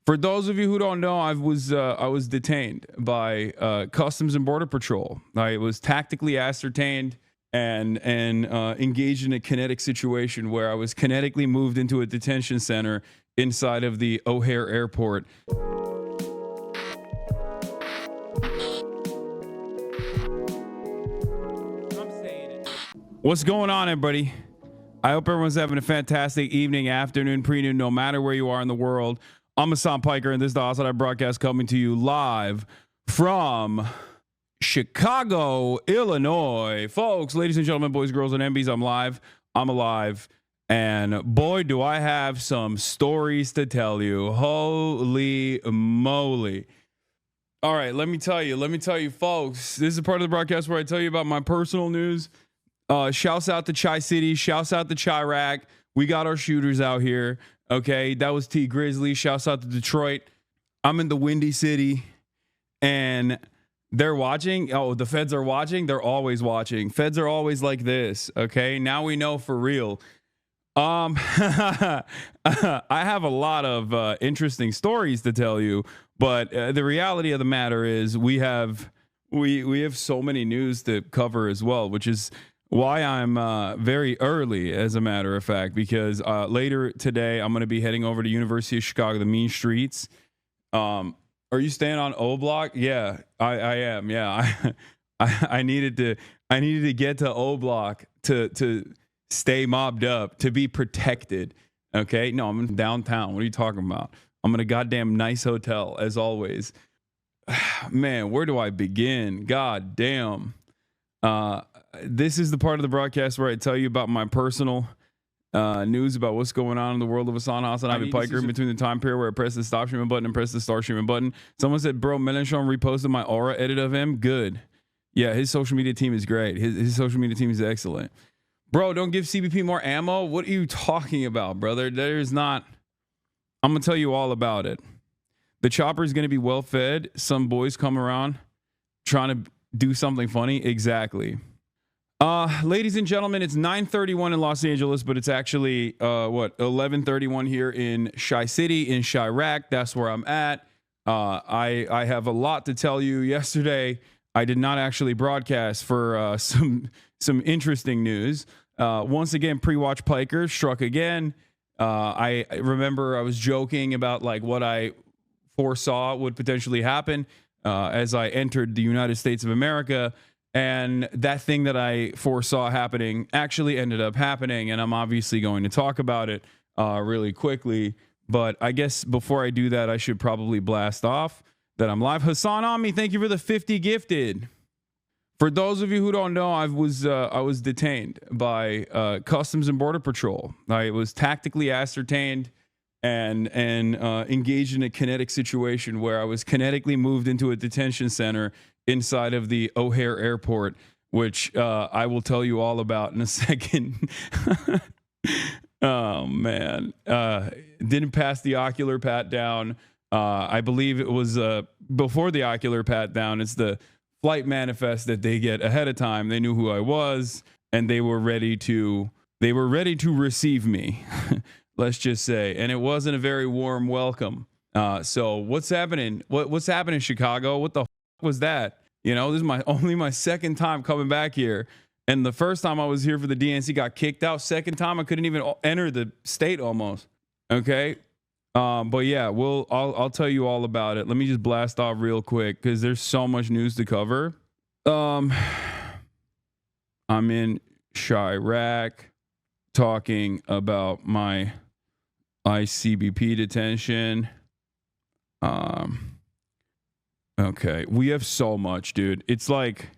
For those of you who don't know, I was detained by Customs and Border Patrol. I was tactically ascertained and engaged in a kinetic situation where I was kinetically moved into a detention center inside of the O'Hare Airport. What's going on, everybody? I hope everyone's having a fantastic evening, afternoon, pre-noon, no matter where you are in the world. I'm Hasan Piker, and this is the Hasanabi broadcast coming to you live from Chicago, Illinois. Folks, ladies and gentlemen, boys, girls, and MBs, I'm live. I'm alive. And boy, do I have some stories to tell you. Holy moly. All right, let me tell you, folks, this is a part of the broadcast where I tell you about my personal news. Shouts out to Chi City. Shouts out to Chirac. We got our shooters out here. Okay, that was T Grizzly. Shouts out to Detroit. I'm in the Windy City, and they're watching. Oh, the feds are watching. They're always watching. Feds are always like this. Okay, now we know for real. I have a lot of interesting stories to tell you, but the reality of the matter is we have so many news to cover as well, which is why I'm very early, as a matter of fact, because later today I'm going to be heading over to University of Chicago, the Mean Streets. Are you staying on O Block? Yeah, I am. Yeah, I needed to get to O Block to stay mobbed up, to be protected. Okay, no, I'm in downtown. What are you talking about? I'm in a goddamn nice hotel, as always. Man, where do I begin? God damn. This is the part of the broadcast where I tell you about my personal news about what's going on in the world of Hasan Piker in between the time period where I press the stop streaming button and press the start streaming button. Someone said, bro, Mélenchon reposted my Aura edit of him. Good. Yeah, his social media team is great. His social media team is excellent. Bro, don't give CBP more ammo. What are you talking about, brother? There's not. I'm going to tell you all about it. The chopper is going to be well fed. Some boys come around trying to do something funny. Exactly. Ladies and gentlemen, it's 9:31 in Los Angeles, but it's actually 11:31 here in Chi City, in Chirac. That's where I'm at. I have a lot to tell you. Yesterday, I did not actually broadcast for some interesting news. Once again, pre-watch Piker struck again. I remember I was joking about like what I foresaw would potentially happen as I entered the United States of America. And that thing that I foresaw happening actually ended up happening. And I'm obviously going to talk about it really quickly. But I guess before I do that, I should probably blast off that I'm live. Hasanabi, thank you for the 50 gifted. For those of you who don't know, I was detained by Customs and Border Patrol. I was tactically ascertained and engaged in a kinetic situation where I was kinetically moved into a detention center inside of the O'Hare Airport, which I will tell you all about in a second. Oh, man. Didn't pass the ocular pat down. I believe it was before the ocular pat down. It's the flight manifest that they get ahead of time. They knew who I was, and they were ready to receive me. Let's just say. And it wasn't a very warm welcome. So what's happening? What's happening in Chicago? What the was that? You know, this is only my second time coming back here. And the first time I was here for the DNC got kicked out. Second time I couldn't even enter the state almost. Okay. But yeah, I'll tell you all about it. Let me just blast off real quick because there's so much news to cover. I'm in Chirac talking about my ICBP detention. Okay, we have so much, dude. It's like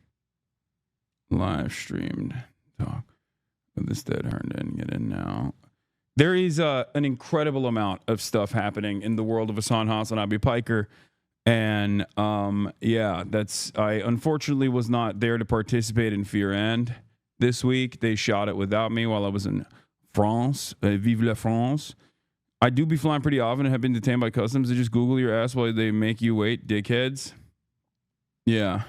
live streamed talk. This dead hard didn't get in now. There is an incredible amount of stuff happening in the world of Hasanabi Piker. And yeah, I unfortunately was not there to participate in Fear End this week. They shot it without me while I was in France. Vive la France. I do be flying pretty often and have been detained by customs. They just Google your ass while they make you wait, dickheads. Yeah.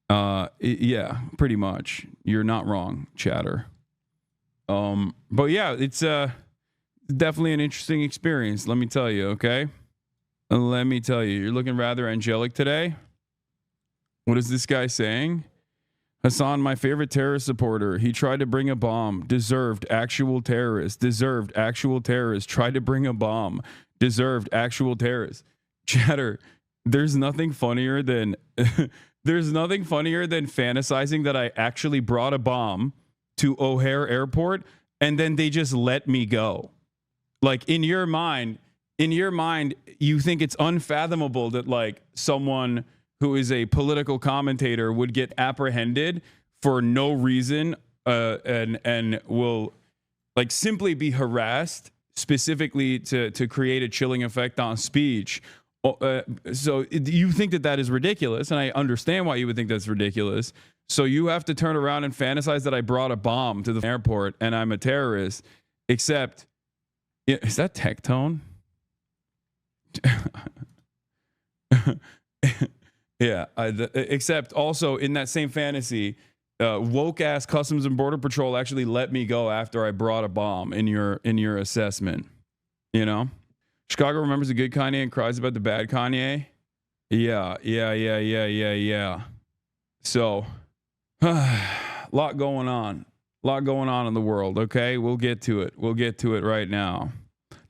Yeah, pretty much. You're not wrong, chatter. But yeah, it's definitely an interesting experience, let me tell you, okay? Let me tell you, you're looking rather angelic today. What is this guy saying? Hasan, my favorite terrorist supporter. He tried to bring a bomb. Deserved. Actual terrorist. Deserved. Actual terrorist. Tried to bring a bomb. Deserved. Actual terrorist. Chatter. There's nothing funnier than there's nothing funnier than fantasizing that I actually brought a bomb to O'Hare Airport and then they just let me go. Like in your mind, you think it's unfathomable that like someone who is a political commentator would get apprehended for no reason and will like simply be harassed specifically to create a chilling effect on speech. So you think that is ridiculous, and I understand why you would think that's ridiculous. So you have to turn around and fantasize that I brought a bomb to the airport and I'm a terrorist, except is that Tectone? Yeah, except also in that same fantasy, woke ass Customs and Border Patrol actually let me go after I brought a bomb in your assessment. You know, Chicago remembers the good Kanye and cries about the bad Kanye. Yeah. So, lot going on in the world. Okay, we'll get to it right now.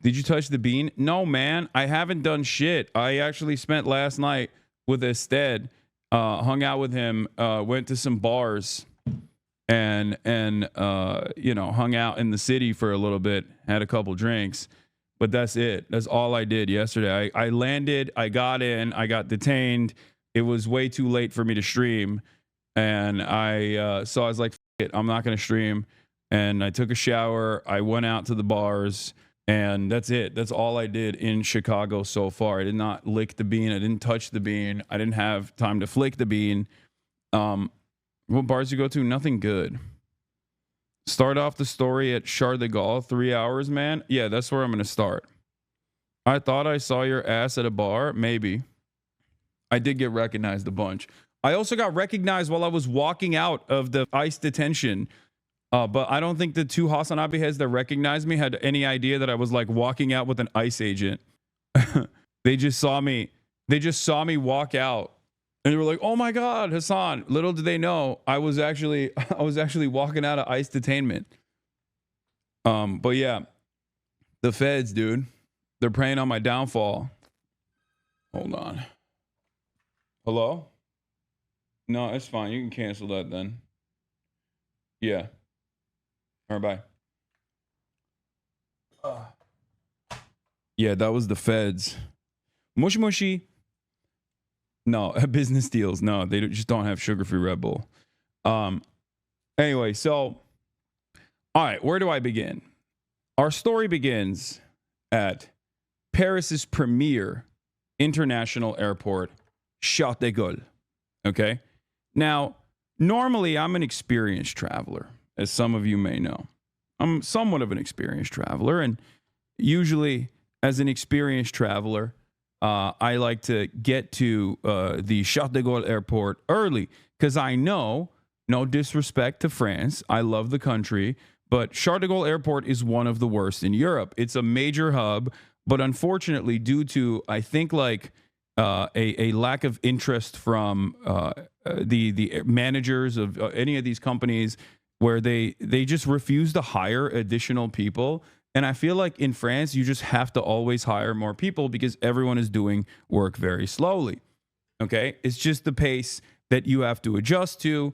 Did you touch the bean? No, man, I haven't done shit. I actually spent last night with Ested, hung out with him, went to some bars and you know, hung out in the city for a little bit, had a couple drinks, but that's it. That's all I did yesterday. I landed, I got in, I got detained. It was way too late for me to stream. And so I was like, F it, I'm not going to stream. And I took a shower. I went out to the bars. And that's it. That's all I did in Chicago so far. I did not lick the bean. I didn't touch the bean. I didn't have time to flick the bean. What bars you go to? Nothing good. Start off the story at Charles de Gaulle. 3 hours, man. Yeah, that's where I'm going to start. I thought I saw your ass at a bar. Maybe. I did get recognized a bunch. I also got recognized while I was walking out of the ICE detention. But I don't think the two Hasanabi heads that recognized me had any idea that I was like walking out with an ICE agent. They just saw me walk out and they were like, "Oh my God, Hasan." Little did they know I was actually walking out of ICE detainment. But yeah, the feds, dude, they're preying on my downfall. Hold on. Hello? No, it's fine. You can cancel that then. Yeah. All right, bye. Yeah, that was the feds. Mushy mushy. No, business deals. No, they just don't have sugar-free Red Bull. Anyway, so, all right, where do I begin? Our story begins at Paris's premier international airport, Charles de Gaulle. Okay? Now, normally I'm an experienced traveler, as some of you may know. I'm somewhat of an experienced traveler, and usually as an experienced traveler, I like to get to the Charles de Gaulle airport early because I know, no disrespect to France, I love the country, but Charles de Gaulle airport is one of the worst in Europe. It's a major hub, but unfortunately, due to, I think, like a lack of interest from the managers of any of these companies, where they just refuse to hire additional people. And I feel like in France, you just have to always hire more people because everyone is doing work very slowly. Okay? It's just the pace that you have to adjust to,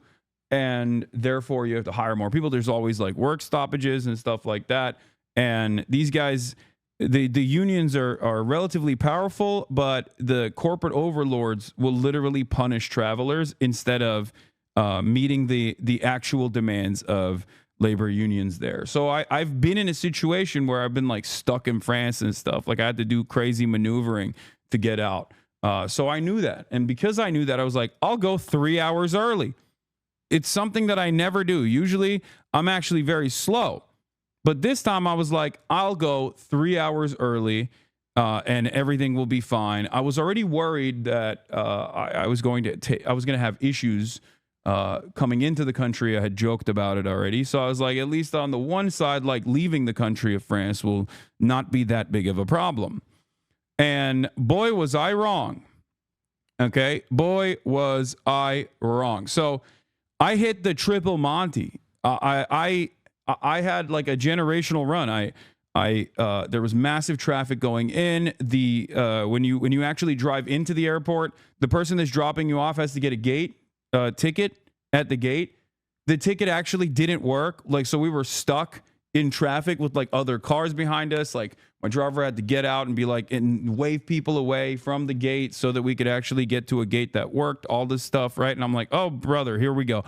and therefore you have to hire more people. There's always like work stoppages and stuff like that. And these guys, the unions are relatively powerful, but the corporate overlords will literally punish travelers instead of meeting the actual demands of labor unions there. So I've been in a situation where I've been like stuck in France and stuff. Like I had to do crazy maneuvering to get out. So I knew that. And because I knew that, I was like, I'll go 3 hours early. It's something that I never do. Usually I'm actually very slow. But this time I was like, I'll go 3 hours early and everything will be fine. I was already worried that I was going to have issues coming into the country. I had joked about it already. So I was like, at least on the one side, like leaving the country of France will not be that big of a problem. And boy, was I wrong. Okay. Boy, was I wrong. So I hit the triple Monty. I had like a generational run. There was massive traffic going in. When you actually drive into the airport, the person that's dropping you off has to get a gate ticket at the gate. The ticket actually didn't work. Like, so we were stuck in traffic with like other cars behind us. Like, my driver had to get out and be like, and wave people away from the gate so that we could actually get to a gate that worked, all this stuff, right? And I'm like, oh, brother, here we go.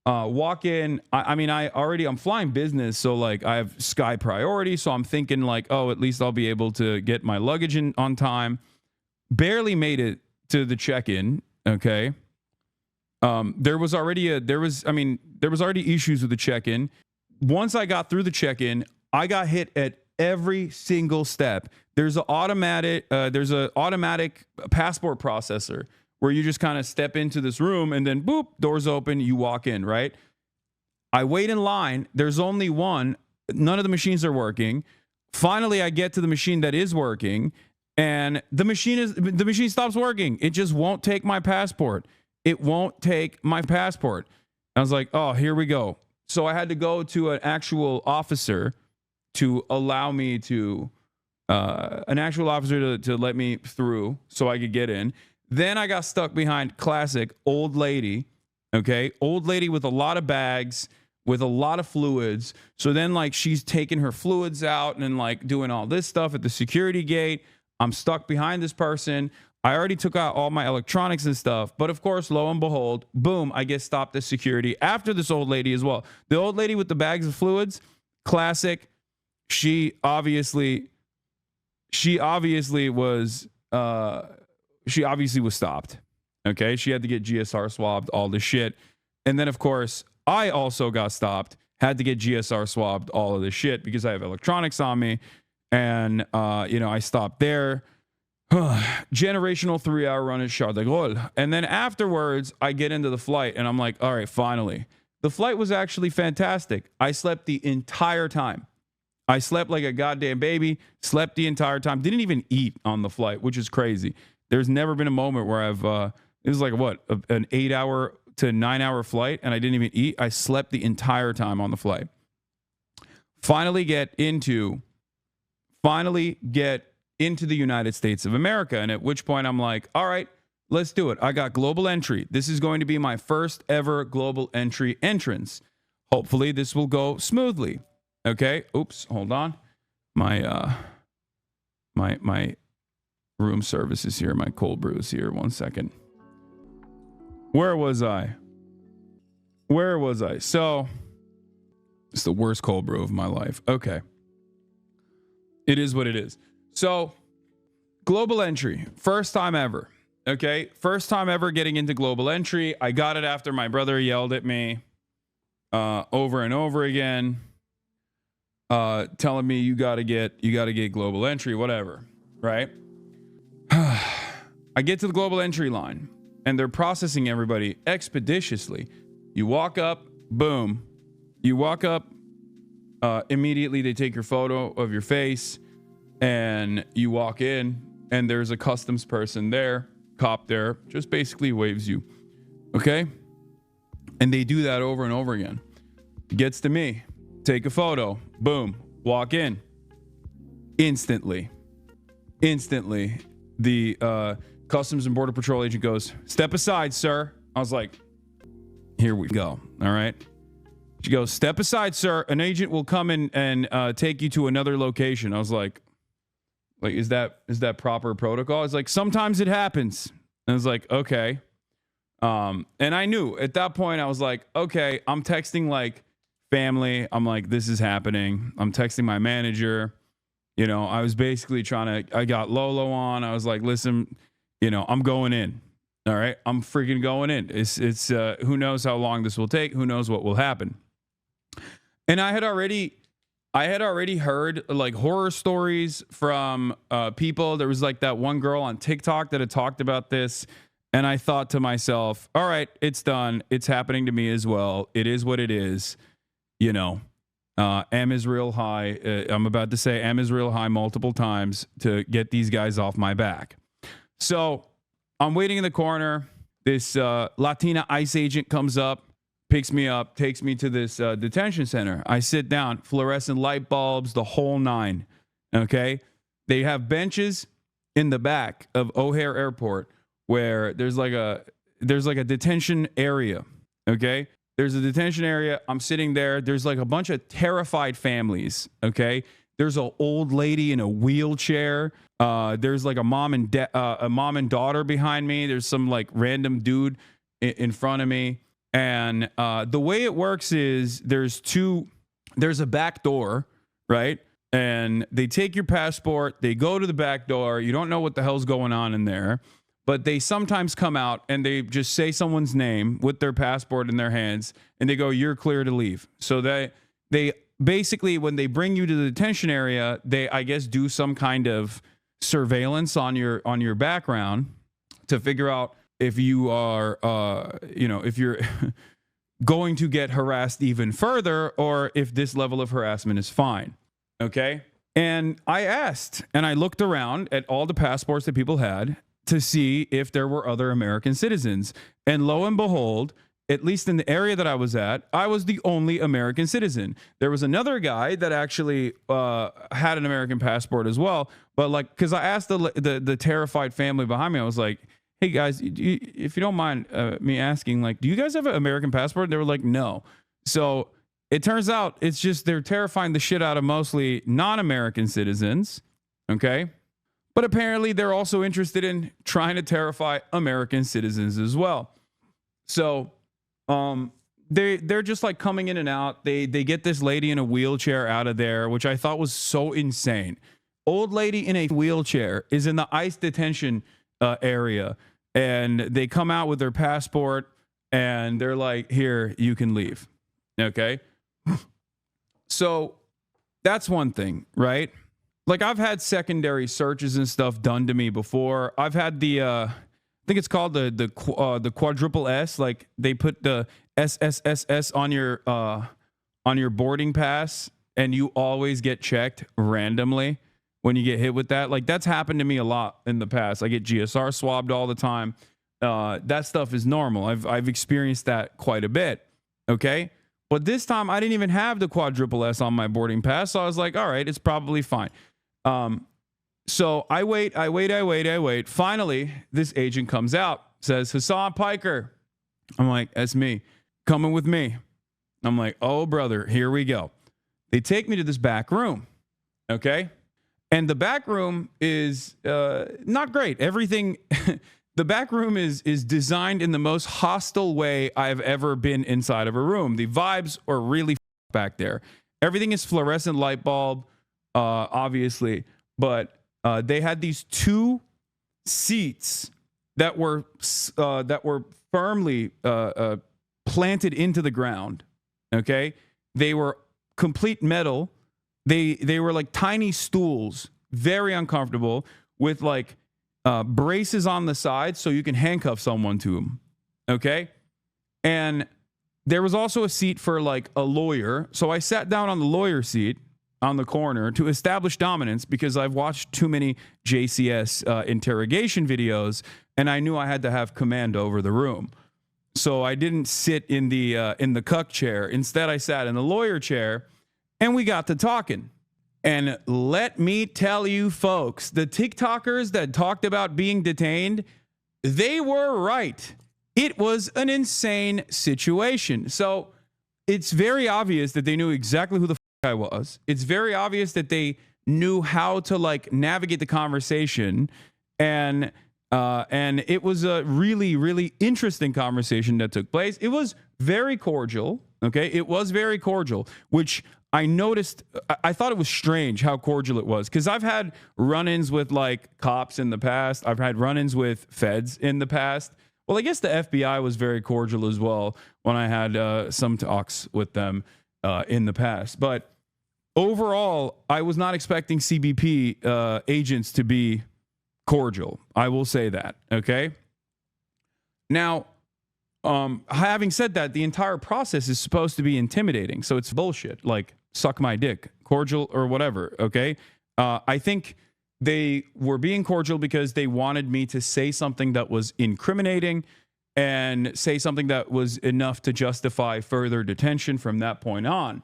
Walk in. I'm flying business, so like I have sky priority. So I'm thinking like, oh, at least I'll be able to get my luggage in on time. Barely made it to the check-in. Okay. There was already issues with the check-in. Once I got through the check-in, I got hit at every single step. There's an automatic passport processor where you just kind of step into this room and then boop, doors open, you walk in, right? I wait in line. There's only one. None of the machines are working. Finally, I get to the machine that is working, and the machine stops working. It just won't take my passport. It won't take my passport. I was like, oh, here we go. So I had to go to an actual officer to allow me to, to let me through so I could get in. Then I got stuck behind classic old lady, okay? Old lady with a lot of bags, with a lot of fluids. So then like she's taking her fluids out and like doing all this stuff at the security gate. I'm stuck behind this person. I already took out all my electronics and stuff. But of course, lo and behold, boom, I get stopped at security after this old lady as well. The old lady with the bags of fluids, classic. She obviously was stopped. Okay. She had to get GSR swabbed, all this shit. And then of course I also got stopped, had to get GSR swabbed, all of this shit because I have electronics on me. And, I stopped there. Generational 3-hour run at Charles de Gaulle. And then afterwards I get into the flight and I'm like, all right, finally. The flight was actually fantastic. I slept the entire time. I slept like a goddamn baby, slept the entire time, didn't even eat on the flight, which is crazy. There's never been a moment where it was like an 8-hour to 9-hour flight and I didn't even eat. I slept the entire time on the flight. Finally get into the United States of America. And at which point I'm like, all right, let's do it. I got global entry. This is going to be my first ever global entry entrance. Hopefully this will go smoothly. Okay. Oops. Hold on. My room service is here. My cold brew is here. 1 second. Where was I? So it's the worst cold brew of my life. Okay. It is what it is. So global entry, first time ever. Okay. First time ever getting into global entry. I got it after my brother yelled at me over and over again, telling me you gotta get global entry, whatever. Right. I get to the global entry line and they're processing everybody expeditiously. You walk up, boom. You walk up, immediately they take your photo of your face and you walk in and there's a customs person there, cop there, just basically waves you. Okay. And they do that over and over again. Gets to me, take a photo, boom, walk in. Instantly, the Customs and Border Patrol agent goes, step aside, sir. I was like, here we go. All right. She goes, step aside, sir. An agent will come in and take you to another location. I was like, is that proper protocol? It's like, sometimes it happens. And I was like, okay. And I knew at that point, I was like, okay, I'm texting like family. I'm like, this is happening. I'm texting my manager. I was basically I got Lolo on. I was like, listen, I'm going in. All right. I'm freaking going in. It's who knows how long this will take? Who knows what will happen? And I had already heard like horror stories from people. There was like that one girl on TikTok that had talked about this. And I thought to myself, all right, it's done. It's happening to me as well. It is what it is. M is real high. I'm about to say M is real high multiple times to get these guys off my back. So I'm waiting in the corner. This Latina ICE agent comes up, picks me up, takes me to this detention center. I sit down, fluorescent light bulbs, the whole nine. Okay. They have benches in the back of O'Hare Airport where there's like a detention area. Okay. There's a detention area. I'm sitting there. There's like a bunch of terrified families. Okay. There's an old lady in a wheelchair. There's like a mom and daughter behind me. There's some like random dude in front of me. And the way it works is there's a back door, right? And they take your passport. They go to the back door. You don't know what the hell's going on in there. But they sometimes come out and they just say someone's name with their passport in their hands. And they go, you're clear to leave. So they basically, when they bring you to the detention area, they, I guess, do some kind of surveillance on your background to figure out if you are, if you're going to get harassed even further or if this level of harassment is fine. Okay. And I asked and I looked around at all the passports that people had to see if there were other American citizens. And lo and behold, at least in the area that I was at, I was the only American citizen. There was another guy that actually had an American passport as well. But like, because I asked the terrified family behind me, I was like, hey guys, if you don't mind me asking, like, do you guys have an American passport? And they were like, no. So it turns out it's just they're terrifying the shit out of mostly non-American citizens. Okay. But apparently they're also interested in trying to terrify American citizens as well. So they're just like coming in and out. They get this lady in a wheelchair out of there, which I thought was so insane. Old lady in a wheelchair is in the ICE detention area, and they come out with their passport and they're like, here, you can leave. Okay. So that's one thing, right? Like I've had secondary searches and stuff done to me before. I've had the I think it's called the quadruple S. Like they put the SSSS on your boarding pass, and you always get checked randomly when you get hit with that. Like that's happened to me a lot in the past. I get GSR swabbed all the time. That stuff is normal. I've experienced that quite a bit. Okay. But this time I didn't even have the quadruple S on my boarding pass. So I was like, all right, it's probably fine. So I wait. Finally, this agent comes out, says, Hasan Piker. I'm like, that's me. Coming with me. I'm like, oh, brother, here we go. They take me to this back room. Okay. And the back room is not great. Everything, the back room is designed in the most hostile way I've ever been inside of a room. The vibes are really back there. Everything is fluorescent light bulb, obviously, but they had these two seats that were firmly planted into the ground. Okay, they were complete metal. They were like tiny stools, very uncomfortable, with like braces on the side so you can handcuff someone to them. Okay, and there was also a seat for like a lawyer. So I sat down on the lawyer seat on the corner to establish dominance because I've watched too many JCS interrogation videos and I knew I had to have command over the room. So I didn't sit in the cuck chair. Instead, I sat in the lawyer chair and we got to talking. And let me tell you folks, the TikTokers that talked about being detained, they were right. It was an insane situation. So it's very obvious that they knew exactly who the I was. It's very obvious that they knew how to like navigate the conversation, and it was a really, really interesting conversation that took place. It was very cordial. Okay, it was very cordial, which I noticed. I thought it was strange how cordial it was because I've had run-ins with like cops in the past. I've had run-ins with feds in the past. Well, I guess the FBI was very cordial as well when I had some talks with them in the past. But overall, I was not expecting CBP agents to be cordial. I will say that. Okay. Now, Having said that, the entire process is supposed to be intimidating. So it's bullshit. Like, suck my dick, cordial or whatever. Okay. I think they were being cordial because they wanted me to say something that was incriminating and say something that was enough to justify further detention from that point on.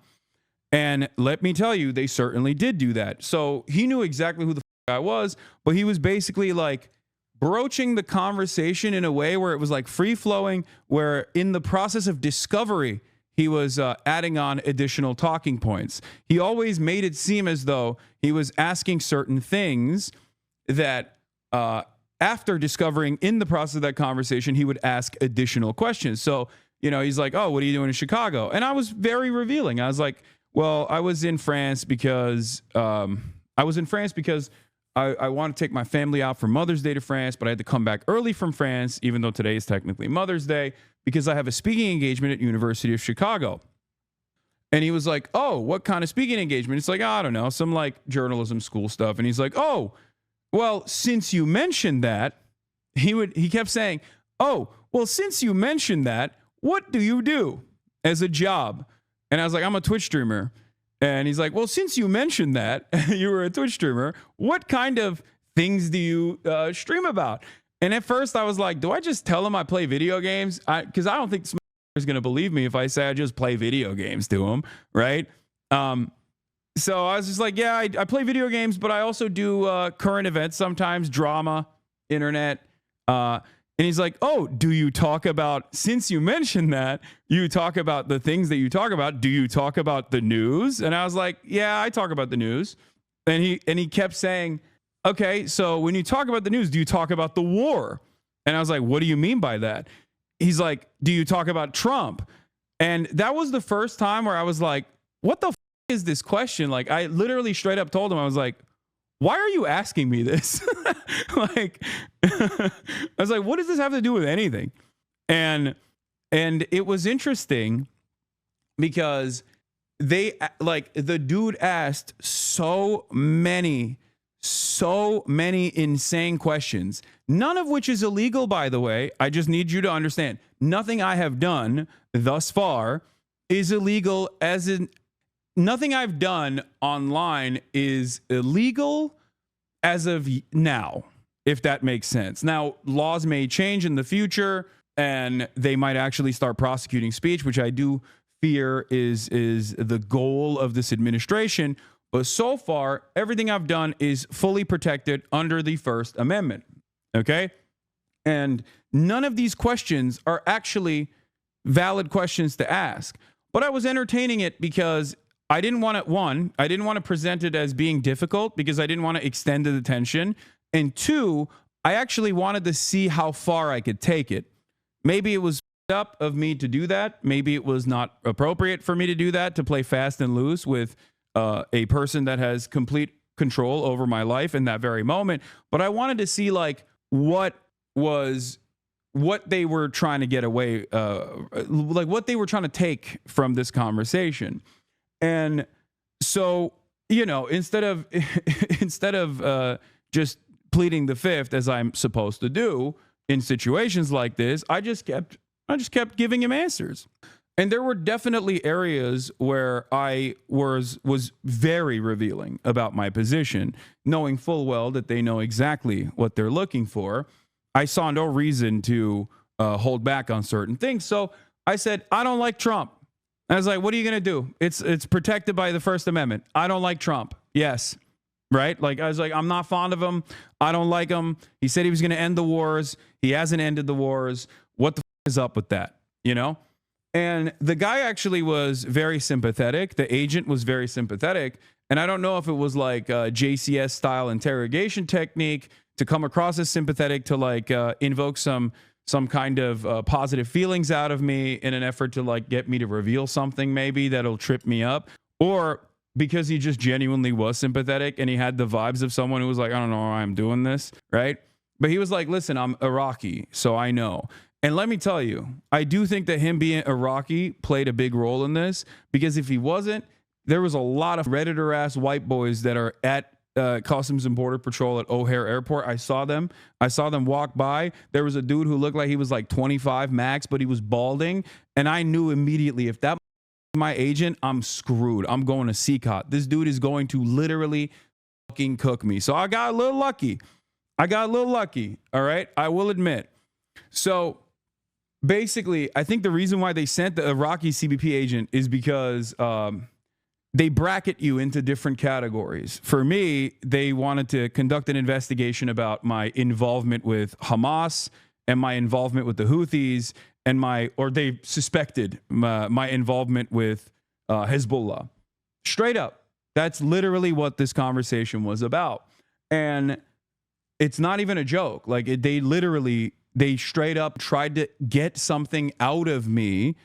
And let me tell you, they certainly did do that. So he knew exactly who the I was, but he was basically like broaching the conversation in a way where it was like free flowing, where in the process of discovery, he was adding on additional talking points. He always made it seem as though he was asking certain things that after discovering in the process of that conversation, he would ask additional questions. So, you know, he's like, oh, what are you doing in Chicago? And I was very revealing. I was like, well, I was in France because I want to take my family out for Mother's Day to France, but I had to come back early from France, even though today is technically Mother's Day, because I have a speaking engagement at University of Chicago. And he was like, oh, what kind of speaking engagement? It's like, I don't know, some like journalism school stuff. And he's like, oh, well, since you mentioned that, he kept saying, oh, well, since you mentioned that, what do you do as a job? And I was like, I'm a Twitch streamer. And he's like, well, since you mentioned that you were a Twitch streamer, what kind of things do you stream about? And at first I was like, do I just tell him I play video games? Because I don't think this is going to believe me if I say I just play video games to him, right? So I was just like, yeah, I play video games, but I also do current events sometimes, drama, internet. And he's like, oh, do you talk about, since you mentioned that, you talk about the things that you talk about, do you talk about the news? And I was like, yeah, I talk about the news. And he kept saying, okay, so when you talk about the news, do you talk about the war? And I was like, what do you mean by that? He's like, do you talk about Trump? And that was the first time where I was like, what the is this question? Like, I literally straight up told him, I was like, why are you asking me this? Like, I was like, what does this have to do with anything? And it was interesting because they, like, the dude asked so many insane questions, none of which is illegal, by the way. I just need you to understand, nothing I have done thus far is illegal, as in nothing I've done online is illegal as of now, if that makes sense. Now, laws may change in the future and they might actually start prosecuting speech, which I do fear is the goal of this administration. But so far, everything I've done is fully protected under the First Amendment. Okay? And none of these questions are actually valid questions to ask. But I was entertaining it because I didn't want to present it as being difficult because I didn't want to extend the detention. And two, I actually wanted to see how far I could take it. Maybe it was up of me to do that. Maybe it was not appropriate for me to do that, to play fast and loose with a person that has complete control over my life in that very moment. But I wanted to see like what they were trying to get away, like what they were trying to take from this conversation. And so, you know, instead of just pleading the fifth as I'm supposed to do in situations like this, I just kept giving him answers. And there were definitely areas where I was very revealing about my position, knowing full well that they know exactly what they're looking for. I saw no reason to hold back on certain things. So I said, I don't like Trump. I was like, what are you going to do? It's protected by the First Amendment. I don't like Trump. Yes. Right? Like, I was like, I'm not fond of him. I don't like him. He said he was going to end the wars. He hasn't ended the wars. What the is up with that? You know? And the guy actually was very sympathetic. The agent was very sympathetic. And I don't know if it was like a JCS style interrogation technique to come across as sympathetic to like invoke some kind of positive feelings out of me in an effort to like get me to reveal something maybe that'll trip me up, or because he just genuinely was sympathetic and he had the vibes of someone who was like, I don't know why I'm doing this, right? But he was like, listen, I'm Iraqi, so I know. And let me tell you, I do think that him being Iraqi played a big role in this, because if he wasn't, there was a lot of Redditor-ass white boys that are at Customs and Border Patrol at O'Hare Airport. I saw them walk by. There was a dude who looked like he was like 25 max, but he was balding. And I knew immediately, if that was my agent, I'm screwed. I'm going to CCOT. This dude is going to literally fucking cook me. So I got a little lucky. All right. I will admit. So basically, I think the reason why they sent the Iraqi CBP agent is because they bracket you into different categories. For me, they wanted to conduct an investigation about my involvement with Hamas and my involvement with the Houthis and they suspected my involvement with Hezbollah. Straight up. That's literally what this conversation was about. And it's not even a joke. Like they straight up tried to get something out of me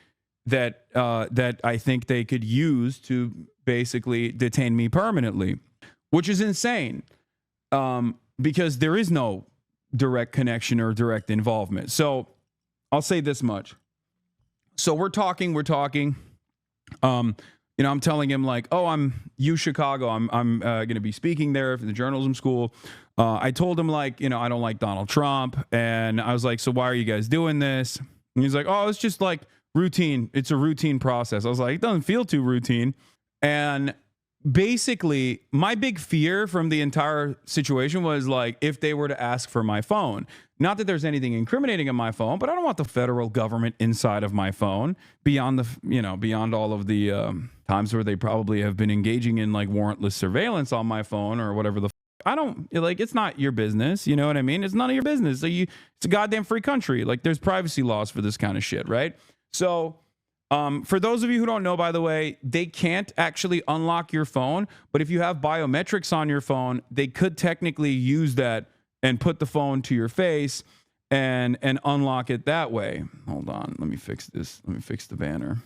that I think they could use to basically detain me permanently, which is insane, because there is no direct connection or direct involvement. So I'll say this much. So we're talking. I'm telling him like, oh, I'm Chicago. I'm going to be speaking there for the journalism school. I told him like, I don't like Donald Trump. And I was like, so why are you guys doing this? And he's like, oh, it's just like routine. It's a routine process. I was like, it doesn't feel too routine. And basically my big fear from the entire situation was like, if they were to ask for my phone, not that there's anything incriminating on my phone, but I don't want the federal government inside of my phone beyond all of the times where they probably have been engaging in like warrantless surveillance on my phone or whatever I don't like, it's not your business. You know what I mean? It's none of your business. Like it's a goddamn free country. Like there's privacy laws for this kind of shit. Right. So, for those of you who don't know, by the way, they can't actually unlock your phone, but if you have biometrics on your phone, they could technically use that and put the phone to your face and unlock it that way. Hold on. Let me fix this. Let me fix the banner.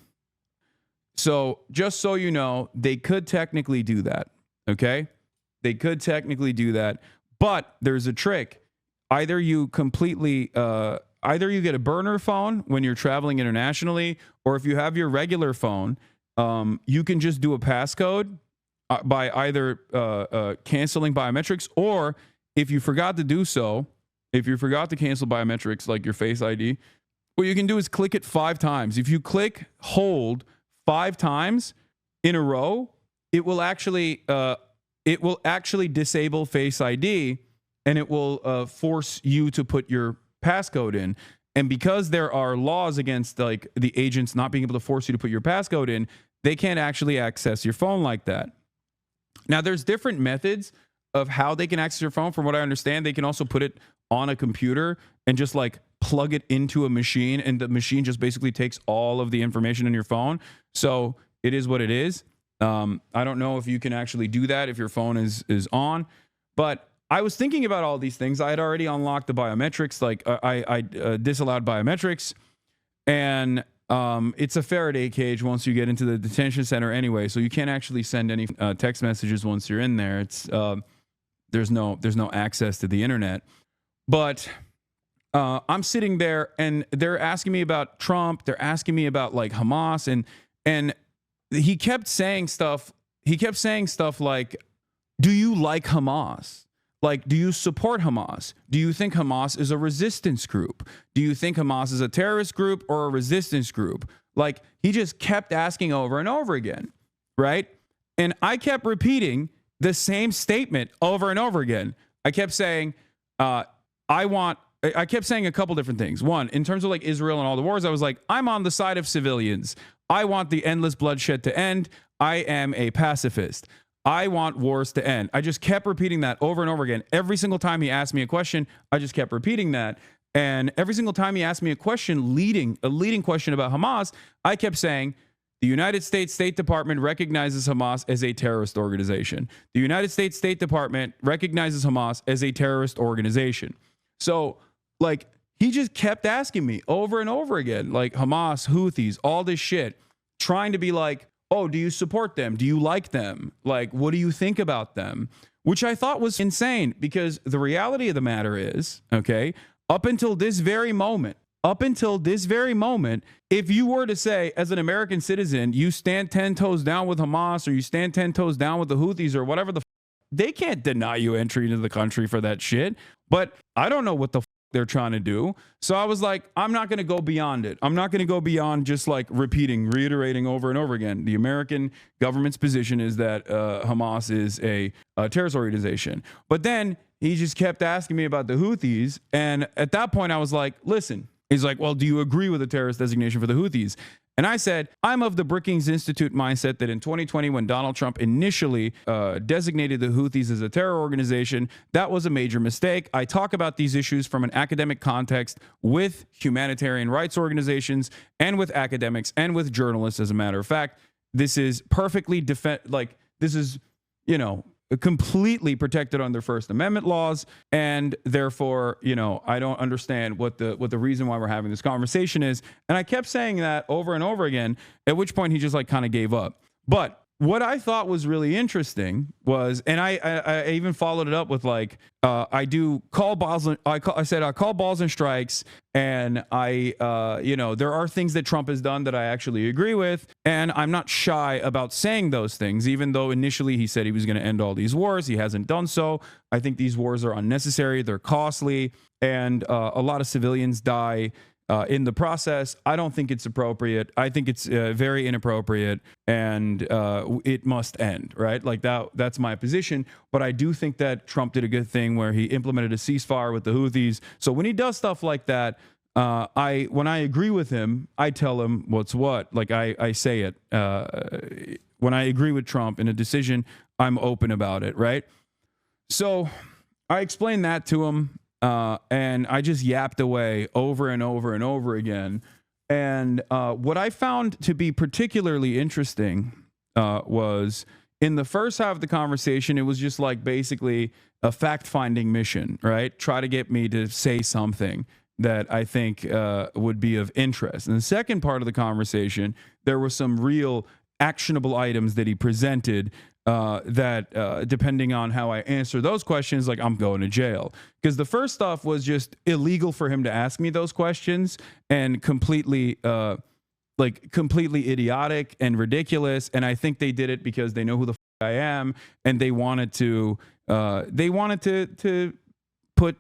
So just so you know, they could technically do that. Okay. They could technically do that, but there's a trick. Either you get a burner phone when you're traveling internationally, or if you have your regular phone, you can just do a passcode by either canceling biometrics, or if you forgot to do so, if you forgot to cancel biometrics like your Face ID, what you can do is click it 5 times. If you click hold 5 times in a row, it will actually disable Face ID, and it will force you to put your passcode in. And because there are laws against like the agents not being able to force you to put your passcode in, they can't actually access your phone like that. Now, there's different methods of how they can access your phone. From what I understand, they can also put it on a computer and just like plug it into a machine, and the machine just basically takes all of the information in your phone. So it is what it is. I don't know if you can actually do that if your phone is on, but I was thinking about all these things. I had already unlocked the biometrics, like I disallowed biometrics, and it's a Faraday cage once you get into the detention center anyway, so you can't actually send any text messages once you're in there. It's there's no access to the internet. But I'm sitting there and they're asking me about Trump. They're asking me about like Hamas, and he kept saying stuff. He kept saying stuff like, "Do you like Hamas? Like, do you support Hamas? Do you think Hamas is a resistance group? Do you think Hamas is a terrorist group or a resistance group?" Like, he just kept asking over and over again, right? And I kept repeating the same statement over and over again. I kept saying, I kept saying a couple different things. One, in terms of like Israel and all the wars, I was like, I'm on the side of civilians. I want the endless bloodshed to end. I am a pacifist. I want wars to end. I just kept repeating that over and over again. Every single time he asked me a question, I just kept repeating that. And every single time he asked me a question, a leading question about Hamas, I kept saying, the United States State Department recognizes Hamas as a terrorist organization. The United States State Department recognizes Hamas as a terrorist organization. So, like, he just kept asking me over and over again, like Hamas, Houthis, all this shit, trying to be like, oh, do you support them? Do you like them? Like, what do you think about them? Which I thought was insane, because the reality of the matter is, okay, up until this very moment, if you were to say, as an American citizen, you stand 10 toes down with Hamas, or you stand 10 toes down with the Houthis, or whatever they can't deny you entry into the country for that shit. But I don't know what the they're trying to do. So I was like, I'm not going to go beyond it. I'm not going to go beyond just like reiterating over and over again. The American government's position is that Hamas is a terrorist organization. But then he just kept asking me about the Houthis. And at that point, I was like, listen, he's like, well, do you agree with the terrorist designation for the Houthis? And I said, I'm of the Brookings Institute mindset that in 2020, when Donald Trump initially designated the Houthis as a terror organization, that was a major mistake. I talk about these issues from an academic context with humanitarian rights organizations and with academics and with journalists. As a matter of fact, this is perfectly this is, you know, completely protected under First Amendment laws, and therefore, you know, I don't understand what the reason why we're having this conversation is. And I kept saying that over and over again, at which point he just like kind of gave up. But what I thought was really interesting was, and I even followed it up with like, I do call balls. I said I call balls and strikes, and you know, there are things that Trump has done that I actually agree with, and I'm not shy about saying those things, even though initially he said he was going to end all these wars. He hasn't done so. I think these wars are unnecessary. They're costly, and a lot of civilians die in the process. I don't think it's appropriate. I think it's very inappropriate, and it must end, right? Like that's my position. But I do think that Trump did a good thing where he implemented a ceasefire with the Houthis. So when he does stuff like that, when I agree with him, I tell him what's what. Like I say it. When I agree with Trump in a decision, I'm open about it, right? So I explained that to him. And I just yapped away over and over and over again. And what I found to be particularly interesting was in the first half of the conversation, it was just like basically a fact-finding mission, right? Try to get me to say something that I think would be of interest. In the second part of the conversation, there were some real actionable items that he presented that depending on how I answer those questions, like I'm going to jail. Because the first stuff was just illegal for him to ask me those questions and completely idiotic and ridiculous. And I think they did it because they know who the I am, and they wanted to put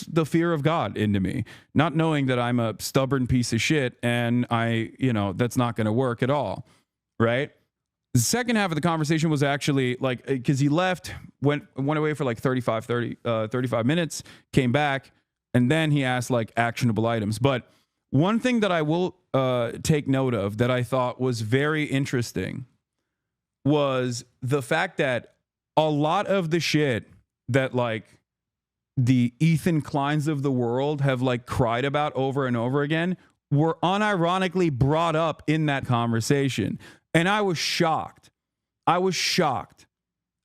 the fear of God into me, not knowing that I'm a stubborn piece of shit, and that's not going to work at all, right? The second half of the conversation was actually like, because he left, went away for like 35 minutes, came back, and then he asked like actionable items. But one thing that I will take note of that I thought was very interesting was the fact that a lot of the shit that like the Ethan Kleins of the world have like cried about over and over again were unironically brought up in that conversation. And I was shocked.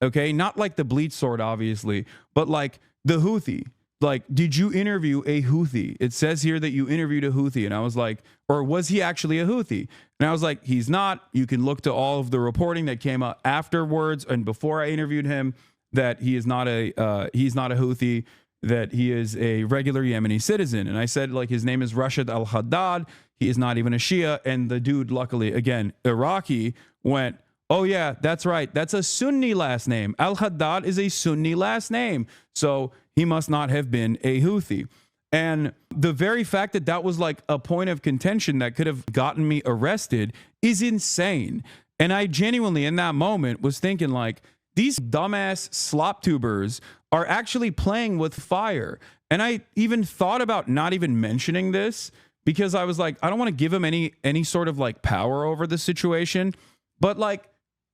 Okay. Not like the bleach sword, obviously, but like the Houthi. Like, did you interview a Houthi? It says here that you interviewed a Houthi. And I was like, or was he actually a Houthi? And I was like, he's not. You can look to all of the reporting that came out afterwards and before I interviewed him that he is not a Houthi, that he is a regular Yemeni citizen. And I said, like, his name is Rashid al-Haddad. He is not even a Shia. And the dude, luckily, again, Iraqi, went, oh, yeah, that's right. That's a Sunni last name. Al-Haddad is a Sunni last name. So he must not have been a Houthi. And the very fact that that was like a point of contention that could have gotten me arrested is insane. And I genuinely, in that moment, was thinking like, these dumbass slop tubers are actually playing with fire. And I even thought about not even mentioning this because I was like, I don't want to give him any sort of like power over the situation. But like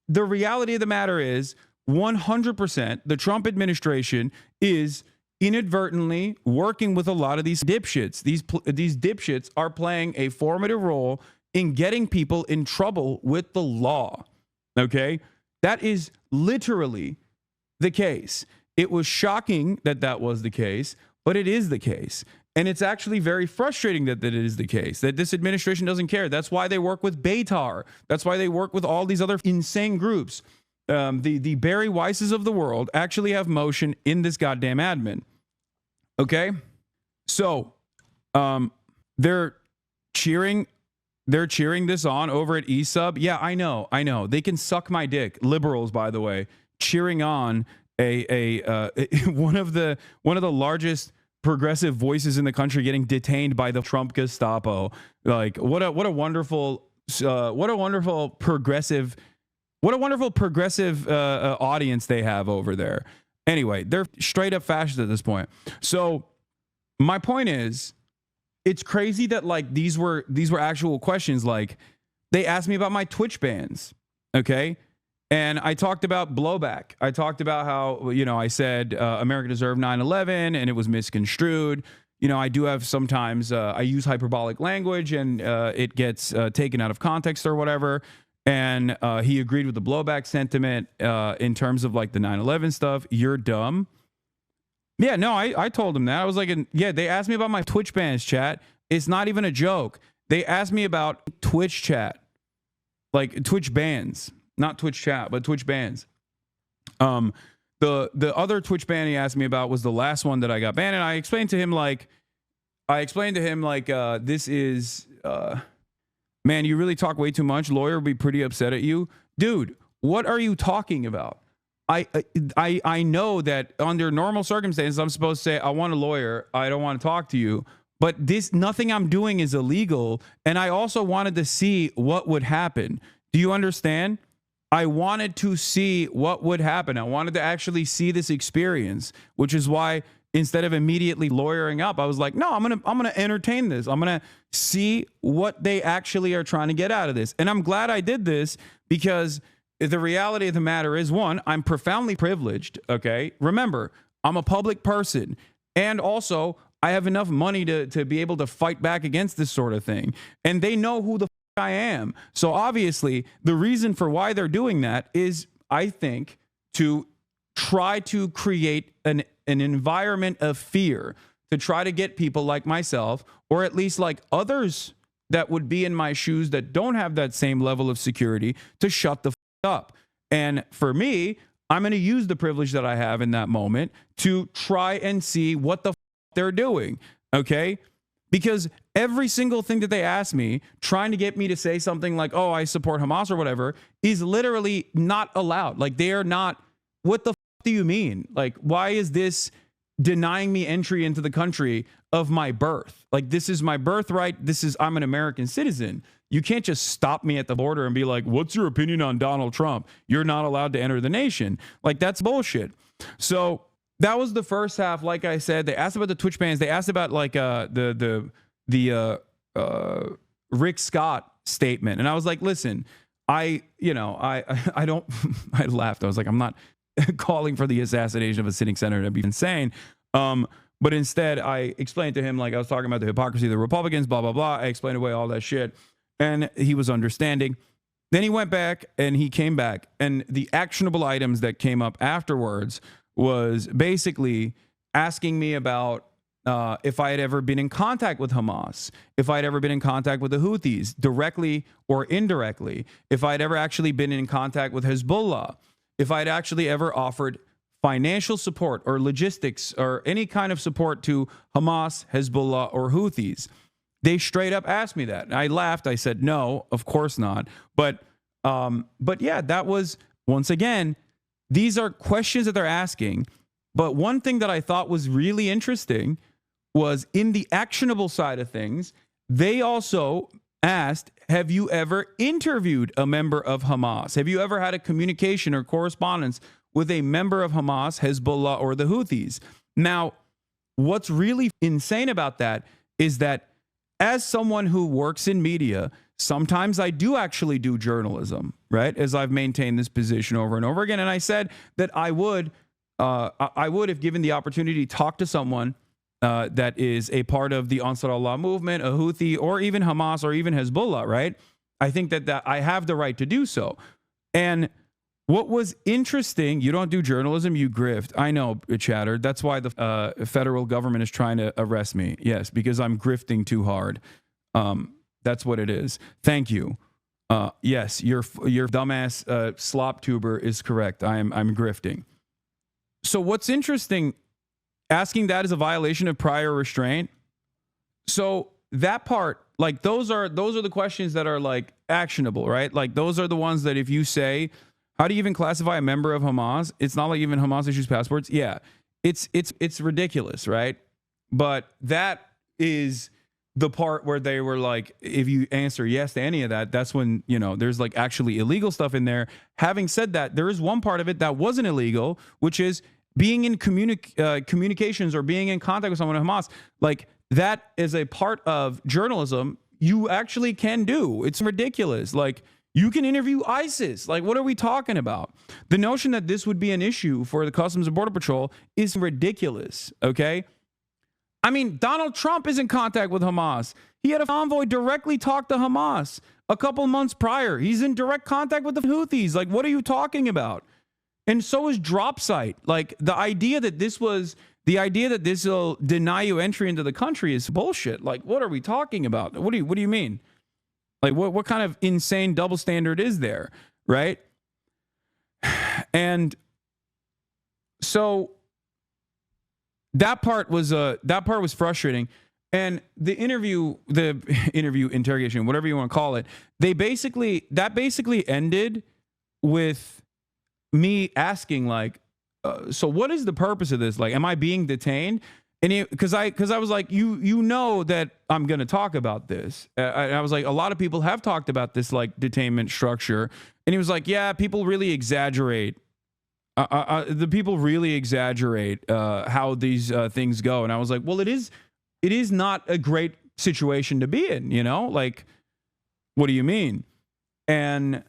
the reality of the matter is 100% the Trump administration is inadvertently working with a lot of these dipshits. These dipshits are playing a formative role in getting people in trouble with the law. Okay? That is literally the case. It was shocking that that was the case, but it is the case. And it's actually very frustrating that it is the case, that this administration doesn't care. That's why they work with Beitar. That's why they work with all these other insane groups. The Barry Weisses of the world actually have motion in this goddamn admin. Okay? So they're cheering this on over at eSub. Yeah, I know. They can suck my dick. Liberals, by the way, cheering on one of the largest progressive voices in the country getting detained by the Trump Gestapo. Like what a wonderful progressive audience they have over there. Anyway, they're straight up fascist at this point. So my point is, it's crazy that like these were actual questions. Like they asked me about my Twitch bans. Okay. And I talked about blowback. I talked about how, I said America deserved 9/11 and it was misconstrued. I do have sometimes I use hyperbolic language and it gets taken out of context or whatever. And he agreed with the blowback sentiment in terms of like the 9/11 stuff. You're dumb. Yeah, no, I told him that. I was like, they asked me about my Twitch bans, chat. It's not even a joke. They asked me about Twitch chat, like Twitch bans, not Twitch chat, but Twitch bans. The other Twitch ban he asked me about was the last one that I got banned. And I explained to him like, this is, man, you really talk way too much. Lawyer would be pretty upset at you. Dude, what are you talking about? I know that under normal circumstances, I'm supposed to say, I want a lawyer. I don't want to talk to you. But nothing I'm doing is illegal. And I also wanted to see what would happen. Do you understand? I wanted to see what would happen. I wanted to actually see this experience, which is why instead of immediately lawyering up, I was like, no, I'm going to entertain this. I'm going to see what they actually are trying to get out of this. And I'm glad I did this because the reality of the matter is, one, I'm profoundly privileged. Okay. Remember, I'm a public person. And also I have enough money to be able to fight back against this sort of thing. And they know who the I am. So obviously the reason for why they're doing that is, I think, to try to create an environment of fear, to try to get people like myself, or at least like others that would be in my shoes that don't have that same level of security, to shut the up. And for me, I'm going to use the privilege that I have in that moment to try and see what the they're doing. Okay. Because every single thing that they ask me, trying to get me to say something like, oh, I support Hamas or whatever, is literally not allowed. Like, they are not. What the do you mean? Like, why is this denying me entry into the country of my birth? Like, this is my birthright. I'm an American citizen. You can't just stop me at the border and be like, what's your opinion on Donald Trump? You're not allowed to enter the nation. Like, that's bullshit. So that was the first half. Like I said, they asked about the Twitch bans. They asked about like the Rick Scott statement, and I was like, listen, I don't. I laughed. I was like, I'm not calling for the assassination of a sitting senator. That'd be insane. But instead, I explained to him, like, I was talking about the hypocrisy of the Republicans, blah blah blah. I explained away all that shit, and he was understanding. Then he went back and he came back, and the actionable items that came up afterwards was basically asking me about if I had ever been in contact with Hamas, if I had ever been in contact with the Houthis, directly or indirectly, if I had ever actually been in contact with Hezbollah, if I'd actually ever offered financial support or logistics or any kind of support to Hamas, Hezbollah, or Houthis. They straight up asked me that. I laughed. I said, no, of course not. But yeah, that was, once again, these are questions that they're asking. But one thing that I thought was really interesting was, in the actionable side of things, they also asked, have you ever interviewed a member of Hamas? Have you ever had a communication or correspondence with a member of Hamas, Hezbollah, or the Houthis? Now, what's really insane about that is that, as someone who works in media, sometimes I do actually do journalism, right? As I've maintained this position over and over again. And I said that I would, if given the opportunity, talk to someone that is a part of the Ansar Allah movement, a Houthi, or even Hamas, or even Hezbollah, right? I think that I have the right to do so. And what was interesting, you don't do journalism, you grift. I know, chatter. That's why the federal government is trying to arrest me. Yes, because I'm grifting too hard. That's what it is. Thank you. Yes, your dumbass slop tuber is correct. I'm grifting. So what's interesting, asking that is a violation of prior restraint. So that part, like, those are the questions that are like actionable, right? Like, those are the ones that if you say, How do you even classify a member of Hamas? It's not like even Hamas issues passports. Yeah, it's ridiculous, right? But that is the part where they were like, if you answer yes to any of that, that's when, you know, there's like actually illegal stuff in there. Having said that, there is one part of it that wasn't illegal, which is being in communications or being in contact with someone at Hamas. Like, that is a part of journalism you actually can do. It's ridiculous. Like, you can interview ISIS. Like, what are we talking about? The notion that this would be an issue for the Customs and Border Patrol is ridiculous, okay? I mean, Donald Trump is in contact with Hamas. He had a convoy directly talk to Hamas a couple months prior. He's in direct contact with the Houthis. Like, what are you talking about? And so is Dropsite. Like, the idea that this will deny you entry into the country is bullshit. Like, what are we talking about? What do you mean? Like, what kind of insane double standard is there, right? And so that part was frustrating. And the interview interrogation, whatever you want to call it, that basically ended with me asking, like, so what is the purpose of this? Like, am I being detained? And because I was like, you know that I'm going to talk about this. I was like, a lot of people have talked about this, like, detainment structure. And he was like, yeah, people really exaggerate. The people really exaggerate how these things go. And I was like, well, it is not a great situation to be in, you know? Like, what do you mean? And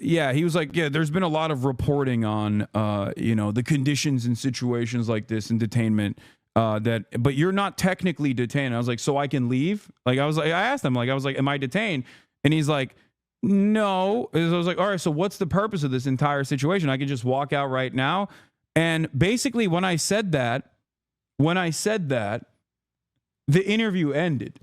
yeah, he was like, yeah, there's been a lot of reporting on, you know, the conditions and situations like this in detainment, but you're not technically detained. I was like, so I can leave? Like, I asked him, like, am I detained? And he's like, no. And I was like, all right, so what's the purpose of this entire situation? I can just walk out right now. And basically when I said that, the interview ended.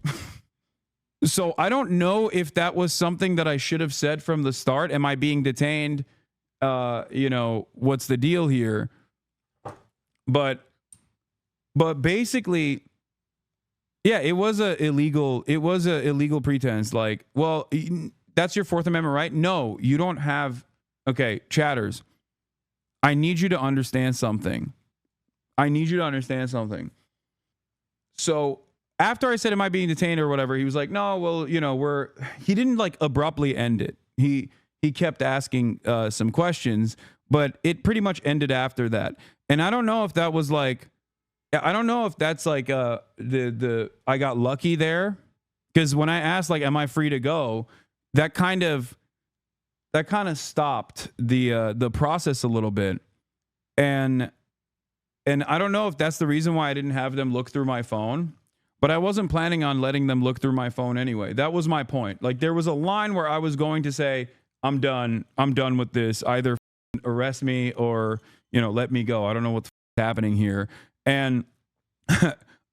So I don't know if that was something that I should have said from the start. Am I being detained? You know, what's the deal here? But basically, yeah, it was a illegal pretense. Like, well, that's your Fourth Amendment right? No, you don't have. Okay, chatters, I need you to understand something. So after I said, am I being detained or whatever, he was like, no, well, you know, he didn't like abruptly end it. He kept asking some questions, but it pretty much ended after that. And I don't know if that was like, I don't know if that's like I got lucky there, because when I asked, like, am I free to go, that kind of stopped the process a little bit. And I don't know if that's the reason why I didn't have them look through my phone. But I wasn't planning on letting them look through my phone anyway. That was my point. Like, there was a line where I was going to say, I'm done with this. Either arrest me or, you know, let me go. I don't know what's happening here. And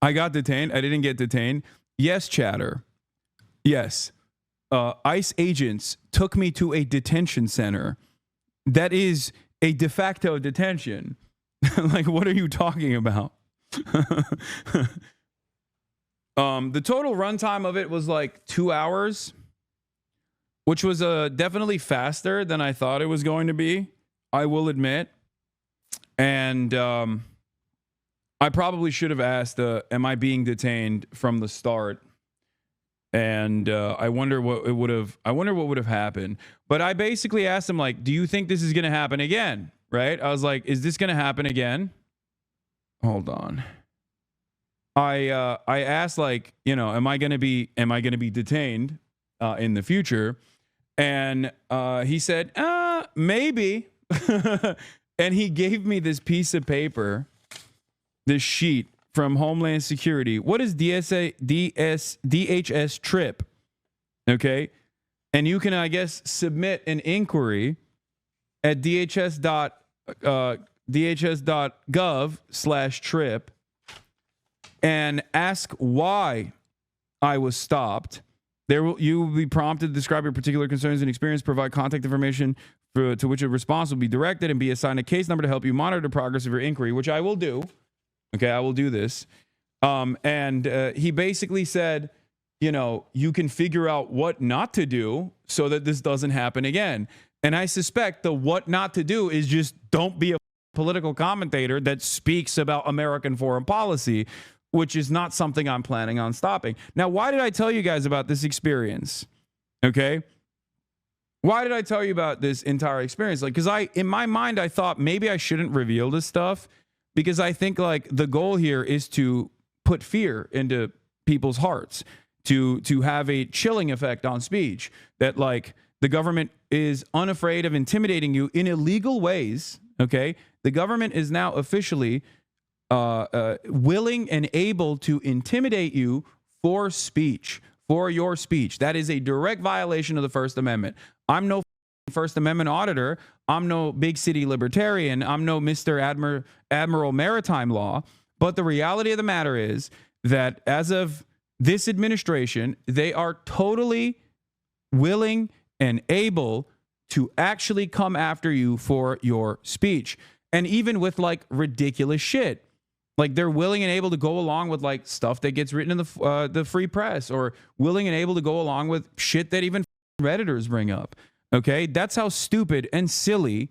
I got detained. I didn't get detained. Yes, chatter. Yes. ICE agents took me to a detention center. That is a de facto detention. Like, what are you talking about? The total runtime of it was like 2 hours, which was definitely faster than I thought it was going to be, I will admit. And I probably should have asked, am I being detained from the start? And I wonder what would have happened. But I basically asked him, like, do you think this is going to happen again? Right? I was like, is this going to happen again? Hold on. I asked, like, you know, am I going to be detained in the future? And he said, maybe. And he gave me this piece of paper, this sheet from Homeland Security. What is DHS trip? Okay. And you can, I guess, submit an inquiry at dhs.gov/trip and ask why I was stopped. You will be prompted to describe your particular concerns and experience, provide contact information to which a response will be directed, and be assigned a case number to help you monitor the progress of your inquiry, which I will do. Okay, I will do this. And he basically said, you know, you can figure out what not to do so that this doesn't happen again. And I suspect the what not to do is just don't be a political commentator that speaks about American foreign policy, which is not something I'm planning on stopping. Now, why did I tell you guys about this experience? Okay. Why did I tell you about this entire experience? Like, because in my mind, I thought maybe I shouldn't reveal this stuff because I think like the goal here is to put fear into people's hearts, to have a chilling effect on speech, that like the government is unafraid of intimidating you in illegal ways. Okay. The government is now officially willing and able to intimidate you for speech, for your speech. That is a direct violation of the First Amendment. I'm no First Amendment auditor. I'm no big city libertarian. I'm no Mr. Admiral Maritime Law. But the reality of the matter is that as of this administration, they are totally willing and able to actually come after you for your speech. And even with like ridiculous shit. Like they're willing and able to go along with like stuff that gets written in the free press, or willing and able to go along with shit that even Redditors bring up. Okay, that's how stupid and silly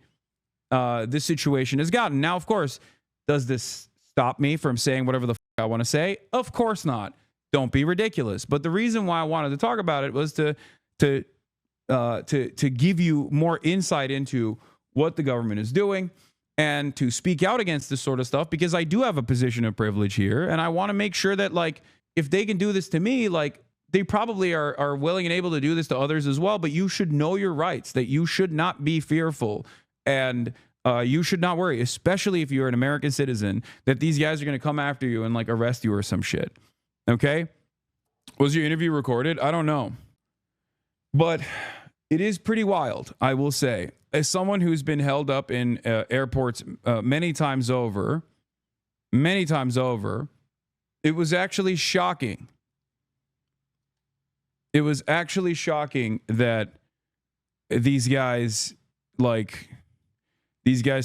this situation has gotten. Now, of course, does this stop me from saying whatever the fuck I want to say? Of course not. Don't be ridiculous. But the reason why I wanted to talk about it was to give you more insight into what the government is doing, and to speak out against this sort of stuff, because I do have a position of privilege here, and I want to make sure that like if they can do this to me, like they probably are willing and able to do this to others as well. But you should know your rights, that you should not be fearful, and you should not worry, especially if you're an American citizen, that these guys are going to come after you and like arrest you or some shit. Okay? Was your interview recorded? I don't know. But it is pretty wild, I will say. As someone who's been held up in airports many times over, it was actually shocking. It was actually shocking that these guys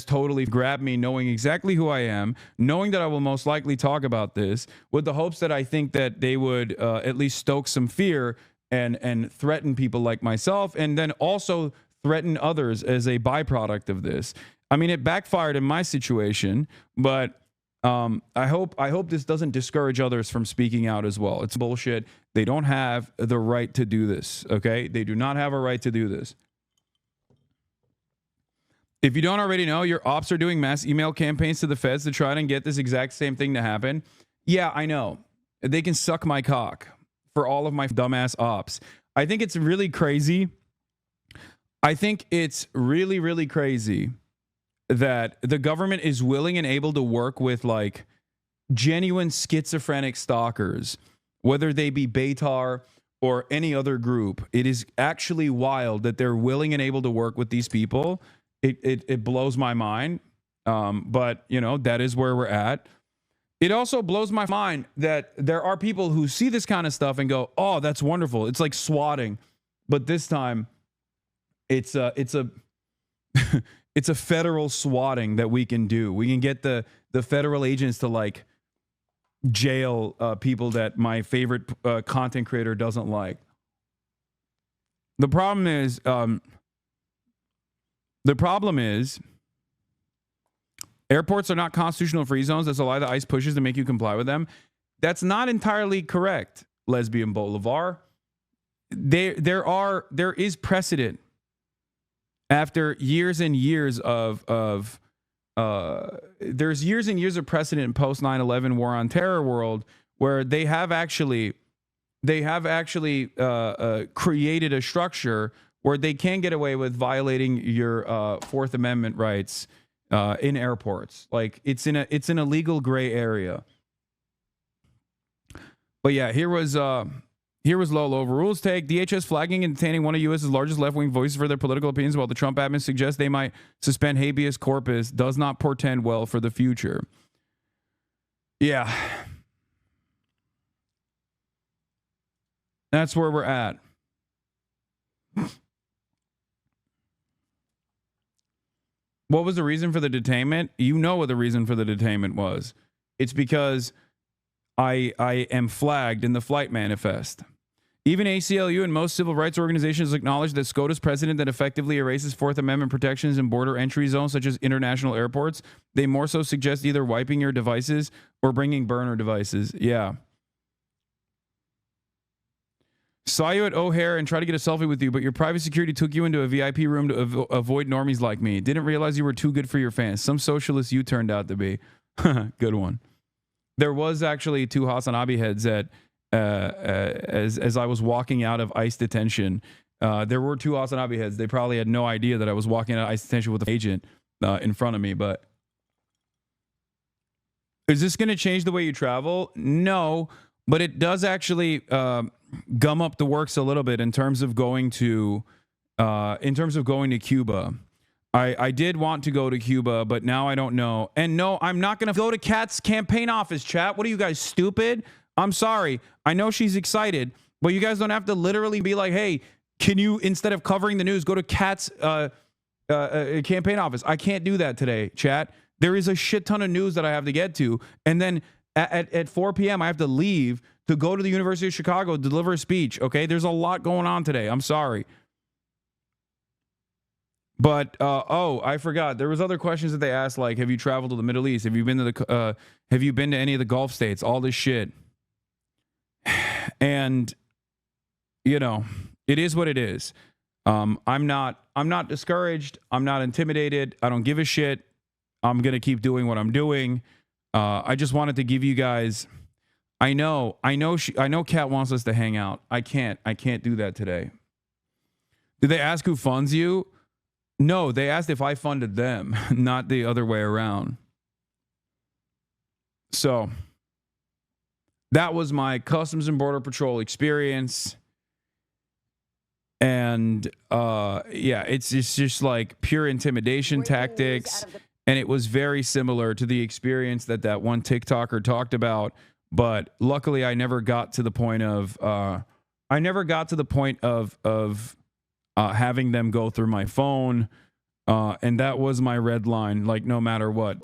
totally grabbed me, knowing exactly who I am, knowing that I will most likely talk about this, with the hopes that I think that they would at least stoke some fear and threaten people like myself, and then also threaten others as a byproduct of this. I mean, it backfired in my situation, but I hope this doesn't discourage others from speaking out as well. It's bullshit. They don't have the right to do this, okay? They do not have a right to do this. If you don't already know, your ops are doing mass email campaigns to the feds to try and get this exact same thing to happen. Yeah, I know. They can suck my cock for all of my dumbass ops. I think it's really crazy. I think it's really, really crazy that the government is willing and able to work with like genuine schizophrenic stalkers, whether they be Beitar or any other group. It is actually wild that they're willing and able to work with these people. It blows my mind. But, you know, that is where we're at. It also blows my mind that there are people who see this kind of stuff and go, oh, that's wonderful. It's like swatting. But this time, it's a it's a federal swatting that we can do. We can get the federal agents to like jail people that my favorite content creator doesn't like. The problem is airports are not constitutional free zones. That's a lie that ICE pushes to make you comply with them. That's not entirely correct, Lesbian Bolivar. There is precedent after years and years there's years and years of precedent in post 9/11 war on terror world where they have actually created a structure where they can get away with violating your Fourth Amendment rights in airports. Like it's in a legal gray area. But yeah, here was Lolo. Overrules take DHS flagging and detaining one of U.S.'s largest left-wing voices for their political opinions, while the Trump admin suggests they might suspend habeas corpus, does not portend well for the future. Yeah. That's where we're at. What was the reason for the detainment? You know what the reason for the detainment was. It's because I am flagged in the flight manifest. Even ACLU and most civil rights organizations acknowledge that SCOTUS precedent that effectively erases Fourth Amendment protections in border entry zones such as international airports. They more so suggest either wiping your devices or bringing burner devices. Yeah. Saw you at O'Hare and tried to get a selfie with you, but your private security took you into a VIP room to avoid normies like me. Didn't realize you were too good for your fans. Some socialist you turned out to be. Good one. There was actually 2 Hasanabi heads at as I was walking out of ICE detention. There were 2 Hasanabi heads. They probably had no idea that I was walking out of ICE detention with an agent in front of me. But is this going to change the way you travel? No, but it does actually gum up the works a little bit in terms of going to Cuba. I did want to go to Cuba, but now I don't know. And no, I'm not going to go to Kat's campaign office, chat. What are you guys, stupid? I'm sorry. I know she's excited, but you guys don't have to literally be like, hey, can you, instead of covering the news, go to Kat's campaign office? I can't do that today, chat. There is a shit ton of news that I have to get to. And then at 4 p.m., I have to leave to go to the University of Chicago, deliver a speech. Okay. There's a lot going on today. I'm sorry. But, I forgot. There was other questions that they asked, like, have you traveled to the Middle East? Have you been to any of the Gulf states? All this shit. And, you know, it is what it is. I'm not discouraged. I'm not intimidated. I don't give a shit. I'm going to keep doing what I'm doing. I just wanted to give you guys, I know Kat wants us to hang out. I can't do that today. Did they ask who funds you? No, they asked if I funded them, not the other way around. So that was my Customs and Border Patrol experience. And it's just like pure intimidation tactics. And it was very similar to the experience that one TikToker talked about. But luckily, I never got to the point of having them go through my phone. And that was my red line, like no matter what.